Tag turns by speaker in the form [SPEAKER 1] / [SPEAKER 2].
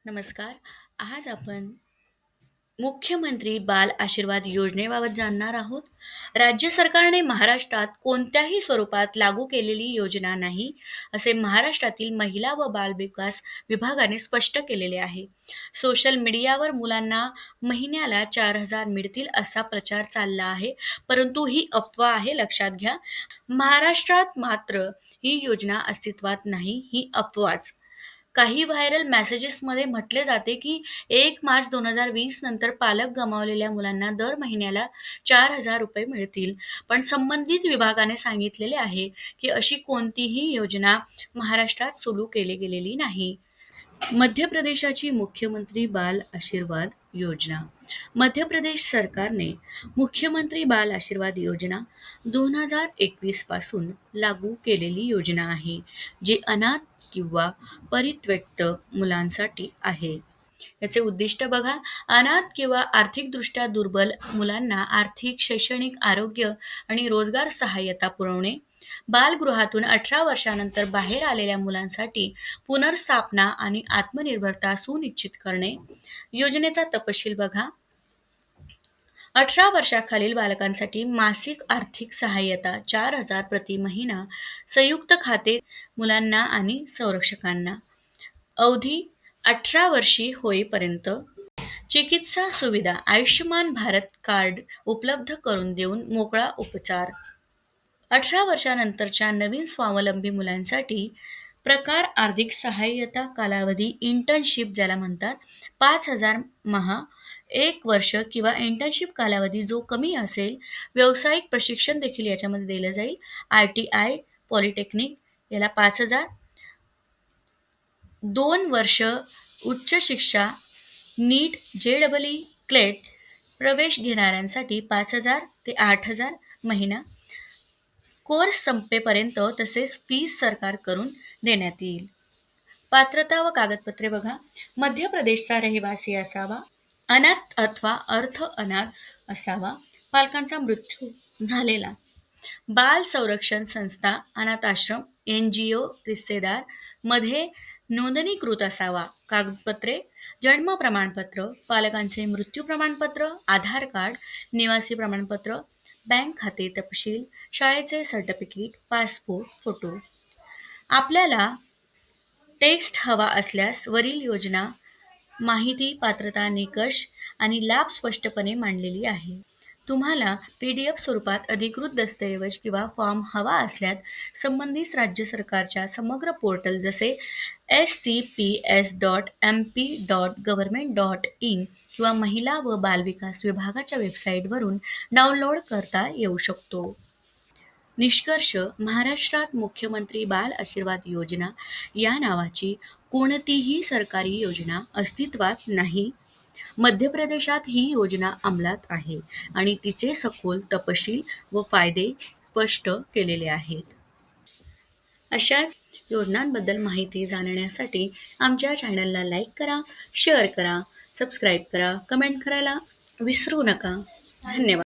[SPEAKER 1] नमस्कार. आज आपण मुख्यमंत्री बाल आशीर्वाद योजनेबाबत जाणणार आहोत. राज्य सरकारने महाराष्ट्रात कोणत्याही स्वरूपात लागू केलेली योजना नाही, असे महाराष्ट्रातील महिला व बाल विकास विभागाने स्पष्ट केलेले आहे. सोशल मीडियावर मुलांना महिन्याला 4,000 मिळतील असा प्रचार चालला आहे, परंतु ही अफवा आहे, लक्षात घ्या. महाराष्ट्रात मात्र ही योजना अस्तित्वात नाही, ही अफवाच. काही व्हायरल मेसेजेसमध्ये म्हटले जाते की 1 मार्च 2020 नंतर पालक गमावलेल्या मुलांना दर महिन्याला 4,000 रुपये मिळतील. पण संबंधित विभागाने सांगितलेले आहे की अशी कोणतीही योजना महाराष्ट्रात सुरू केली गेलेली नाही. मध्य प्रदेशाची मुख्यमंत्री बाल आशीर्वाद योजना. मध्य प्रदेश सरकारने मुख्यमंत्री बाल आशीर्वाद योजना 2021 पासून लागू केलेली योजना आहे, जी अनाथ किंवा परित्यक्त मुलांसाठी आहे. याचे उद्दिष्ट बघा, अनाथ किंवा आर्थिकदृष्ट्या दुर्बल मुलांना आर्थिक, शैक्षणिक, आरोग्य आणि रोजगार सहाय्यता पुरवणे. बालगृहातून 18 वर्षानंतर बाहेर आलेल्या मुलांसाठी पुनर्स्थापना आणि आत्मनिर्भरता सुनिश्चित करणे. योजनेचा तपशील बघा. 18 वर्षाखालील बालकांसाठी मासिक आर्थिक सहाय्यता 4,000 प्रति महिना, संयुक्त खाते मुलांना आणि संरक्षकांना. अवधी 18 वर्षी होईपर्यंत. चिकित्सा सुविधा आयुष्यमान भारत कार्ड उपलब्ध करून देऊन मोकळा उपचार. 18 वर्षानंतरच्या नवीन स्वावलंबी मुलांसाठी प्रकार आर्थिक सहाय्यता कालावधी इंटर्नशिप ज्याला म्हणतात 5,000 महा 1 वर्ष किंवा इंटर्नशिप कालावधी जो कमी असेल. व्यावसायिक प्रशिक्षण देखील याच्यामध्ये दिलं जाईल. ITI पॉलिटेक्निक याला 5,000. 2 वर्ष उच्च शिक्षा नीट JEE क्लेट प्रवेश घेणाऱ्यांसाठी 5,000 ते 8,000 महिना. कोर्स संपेपर्यंत तसेच फीस सरकार करून देण्यात येईल. पात्रता व कागदपत्रे बघा. मध्य प्रदेशचा रहिवासी असावा, अनाथ अथवा अर्ध अनाथ असावा, पालकांचा मृत्यू झालेला, बाल संरक्षण संस्था, अनाथ आश्रम, NGO, रिश्तेदार मध्ये नोंदणीकृत असावा. कागदपत्रे: जन्म प्रमाणपत्र, पालकांचे मृत्यू प्रमाणपत्र, आधार कार्ड, निवासी प्रमाणपत्र, बँक खाते तपशील, शाळेचे सर्टिफिकेट, पासपोर्ट फोटो. आपल्याला टेक्स्ट हवा असल्यास वरील योजना माहिती, पात्रता, निकष आणि लाभ स्पष्टपणे मांडलेली आहे. तुम्हाला PDF स्वरूपात अधिकृत दस्तऐवज किंवा फॉर्म हवा असल्यास संबंधित राज्य सरकारच्या समग्र पोर्टल जसे scps.mp.government.in किंवा महिला व बालविकास विभागाच्या वेबसाईटवरून डाउनलोड करता येऊ शकतो. निष्कर्ष: महाराष्ट्रात मुख्यमंत्री बाल आशीर्वाद योजना या नावाची कोणतीही सरकारी योजना अस्तित्वात नाही. मध्य प्रदेशात ही योजना अंमलात आहे आणि तिचे सखोल तपशील व फायदे स्पष्ट केलेले आहेत. अशाच योजनांबद्दल माहिती जाणण्यासाठी आमच्या चॅनलला लाईक करा, शेअर करा, सबस्क्राईब करा, कमेंट करायला विसरू नका. धन्यवाद.